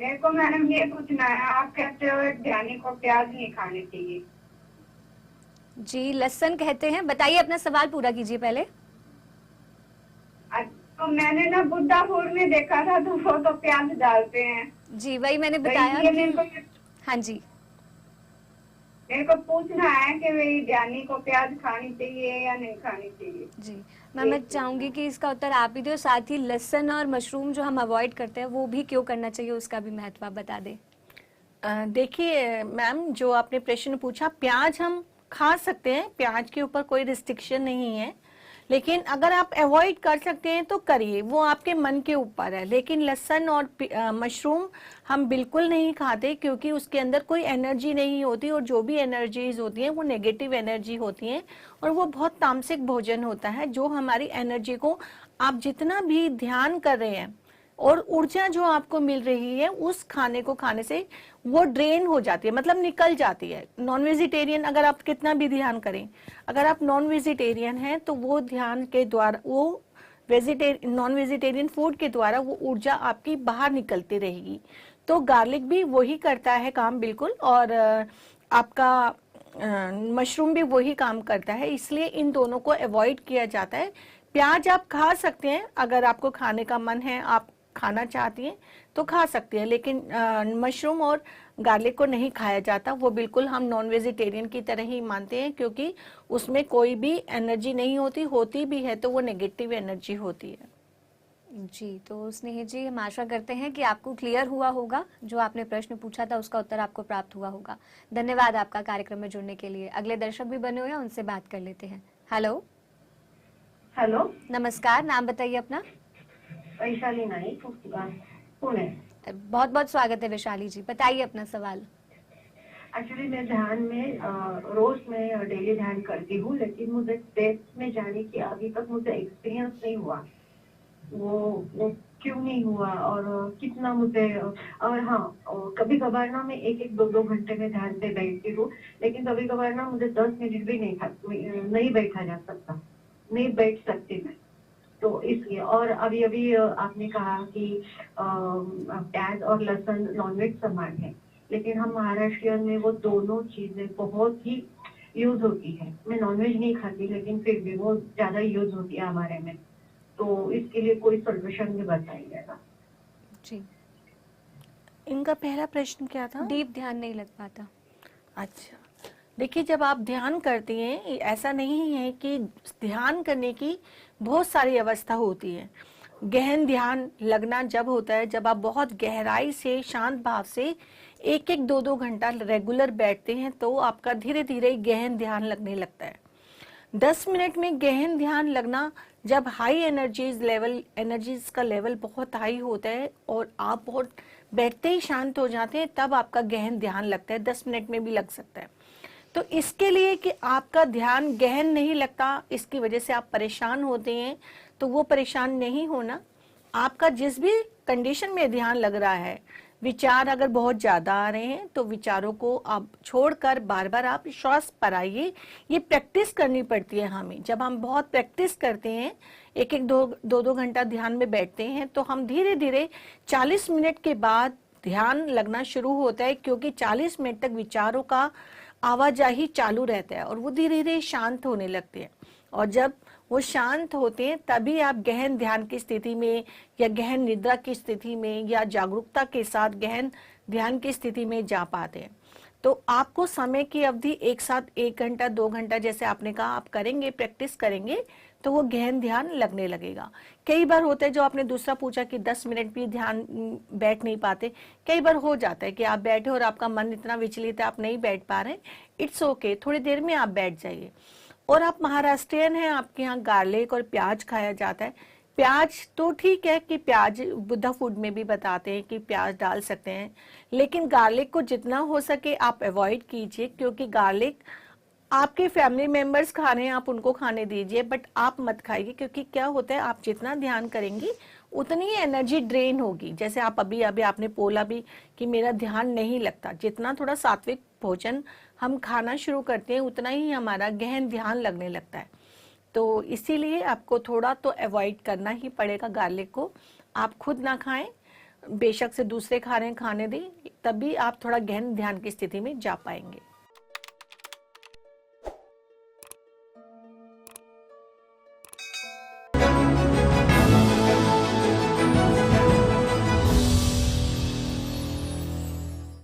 मेरे को मैडम ये पूछना है, आप कहते हो ध्यानी को प्याज नहीं खाने चाहिए। जी, लहसुन कहते हैं। बताइए, अपना सवाल पूरा कीजिए पहले। तो मैंने ना बुद्धा फूड में देखा था, तो वो तो प्याज डालते हैं। जी, वही मैंने तो बताया इसलिए कि हाँ जी। मेरे को पूछना है कि भाई ध्यानी को प्याज खानी चाहिए या नहीं खानी चाहिए। जी, मैम ये मैं पूछना चाहूंगी है। कि इसका उत्तर आप ही दो, साथ ही लहसुन और मशरूम जो हम अवॉइड करते हैं वो भी क्यों करना चाहिए, उसका भी महत्व आप बता दें। देखिए मैम, जो आपने प्रश्न पूछा, प्याज हम खा सकते हैं, प्याज के ऊपर कोई रिस्ट्रिक्शन नहीं है, लेकिन अगर आप अवॉइड कर सकते हैं तो करिए, वो आपके मन के ऊपर है। लेकिन लहसुन और मशरूम हम बिल्कुल नहीं खाते, क्योंकि उसके अंदर कोई एनर्जी नहीं होती, और जो भी एनर्जीज होती हैं वो नेगेटिव एनर्जी होती हैं, और वो बहुत तामसिक भोजन होता है जो हमारी एनर्जी को, आप जितना भी ध्यान कर रहे हैं और ऊर्जा जो आपको मिल रही है उस खाने को खाने से वो ड्रेन हो जाती है, मतलब निकल जाती है। नॉन वेजिटेरियन अगर आप कितना भी ध्यान करें, अगर आप नॉन वेजिटेरियन हैं तो वो ध्यान के द्वारा, वो नॉन वेजिटेरियन फूड के द्वारा वो ऊर्जा आपकी बाहर निकलती रहेगी। तो गार्लिक भी वही करता है काम बिल्कुल, और आपका मशरूम भी वही काम करता है, इसलिए इन दोनों को अवॉइड किया जाता है। प्याज आप खा सकते हैं, अगर आपको खाने का मन है, आप खाना चाहती हैं तो खा सकती हैं, लेकिन मशरूम और गार्लिक को नहीं खाया जाता, वो बिल्कुल हम नॉन वेजिटेरियन की तरह ही मानते हैं, क्योंकि उसमें कोई भी एनर्जी नहीं होती, होती भी है तो वो नेगेटिव एनर्जी होती है। जी, तो स्नेह जी, हम आशा करते हैं कि आपको क्लियर हुआ होगा, जो आपने प्रश्न पूछा था उसका उत्तर आपको प्राप्त हुआ होगा। धन्यवाद आपका कार्यक्रम में जुड़ने के लिए। अगले दर्शक भी बने हुए हैं, उनसे बात कर लेते हैं। हेलो। हेलो, नमस्कार, नाम बताइए अपना। वैशाली नाईक, पुणे। बहुत बहुत स्वागत है वैशाली जी, बताइए अपना सवाल। एक्चुअली मैं ध्यान में रोज मैं डेली ध्यान करती हूँ, लेकिन मुझे डेप्थ में जाने की अभी तक मुझे एक्सपीरियंस नहीं हुआ। वो क्यों नहीं हुआ, और कितना मुझे, और हाँ, कभी कभार ना मैं एक एक दो दो घंटे में ध्यान पे बैठती हूँ, लेकिन कभी कभार ना मुझे 10 मिनट भी नहीं बैठा जा सकता, नहीं बैठ सकती मैं। तो इसलिए, और अभी अभी आपने कहा कि प्याज और लहसुन नॉनवेज समान है, लेकिन हम महाराष्ट्रियन में वो दोनों चीजें बहुत ही यूज होती है। मैं नॉनवेज नहीं खाती, लेकिन फिर भी वो ज्यादा यूज होती है हमारे में। तो इसके लिए कोई सोल्यूशन भी बताइएगा। जी, इनका पहला प्रश्न क्या था? डीप ध्यान नहीं लग पाता। अच्छा, देखिए, जब आप ध्यान करती हैं, ऐसा नहीं है कि ध्यान करने की बहुत सारी अवस्था होती है। गहन ध्यान लगना जब होता है, जब आप बहुत गहराई से, शांत भाव से एक एक दो दो घंटा रेगुलर बैठते हैं, तो आपका धीरे धीरे गहन ध्यान लगने लगता है। 10 मिनट में गहन ध्यान लगना, जब हाई एनर्जीज का लेवल बहुत हाई होता है और आप बहुत बैठते ही शांत हो जाते हैं, तब आपका गहन ध्यान लगता है। 10 मिनट में भी लग सकता है। तो इसके लिए कि आपका ध्यान गहन नहीं लगता, इसकी वजह से आप परेशान होते हैं, तो वो परेशान नहीं होना। आपका जिस भी कंडीशन में ध्यान लग रहा है, विचार अगर बहुत ज्यादा आ रहे हैं तो विचारों को आप छोड़कर बार बार आप श्वास पर आइए। ये प्रैक्टिस करनी पड़ती है हमें। जब हम बहुत प्रैक्टिस करते हैं, एक एक दो घंटा ध्यान में बैठते हैं, तो हम धीरे धीरे 40 मिनट के बाद ध्यान लगना शुरू होता है, क्योंकि 40 मिनट तक विचारों का आवाजाही चालू रहता है और वो धीरे धीरे शांत होने लगते हैं। और जब वो शांत होते हैं, तभी आप गहन ध्यान की स्थिति में, या गहन निद्रा की स्थिति में, या जागरूकता के साथ गहन ध्यान की स्थिति में जा पाते हैं। तो आपको समय की अवधि एक साथ 1 घंटा 2 घंटा, जैसे आपने कहा, आप करेंगे, प्रैक्टिस करेंगे, तो वो गहन ध्यान लगने लगेगा। कई बार होता है, जो आपने दूसरा पूछा कि 10 मिनट भी ध्यान बैठ नहीं पाते, कई बार हो जाता है कि आप बैठे और आपका मन इतना विचलित है, आप नहीं बैठ पा रहे। इट्स ओके, थोड़ी देर में आप बैठ जाइए। और आप महाराष्ट्रियन हैं, आपके यहाँ गार्लिक और प्याज खाया जाता है। प्याज तो ठीक है कि प्याज बुद्धा फूड में भी बताते हैं कि प्याज डाल सकते हैं, लेकिन गार्लिक को जितना हो सके आप अवॉइड कीजिए, क्योंकि गार्लिक आपके फैमिली मेंबर्स खा रहे हैं, आप उनको खाने दीजिए, बट आप मत खाइए। क्योंकि क्या होता है, आप जितना ध्यान करेंगी उतनी ही एनर्जी ड्रेन होगी। जैसे आप अभी अभी आपने बोला भी कि मेरा ध्यान नहीं लगता, जितना थोड़ा सात्विक भोजन हम खाना शुरू करते हैं, उतना ही हमारा गहन ध्यान लगने लगता है। तो इसीलिए आपको थोड़ा तो अवॉइड करना ही पड़ेगा गार्लिक को। आप खुद ना खाएं, बेशक से दूसरे खा रहे हैं खाने दें, तभी आप थोड़ा गहन ध्यान की स्थिति में जा पाएंगे।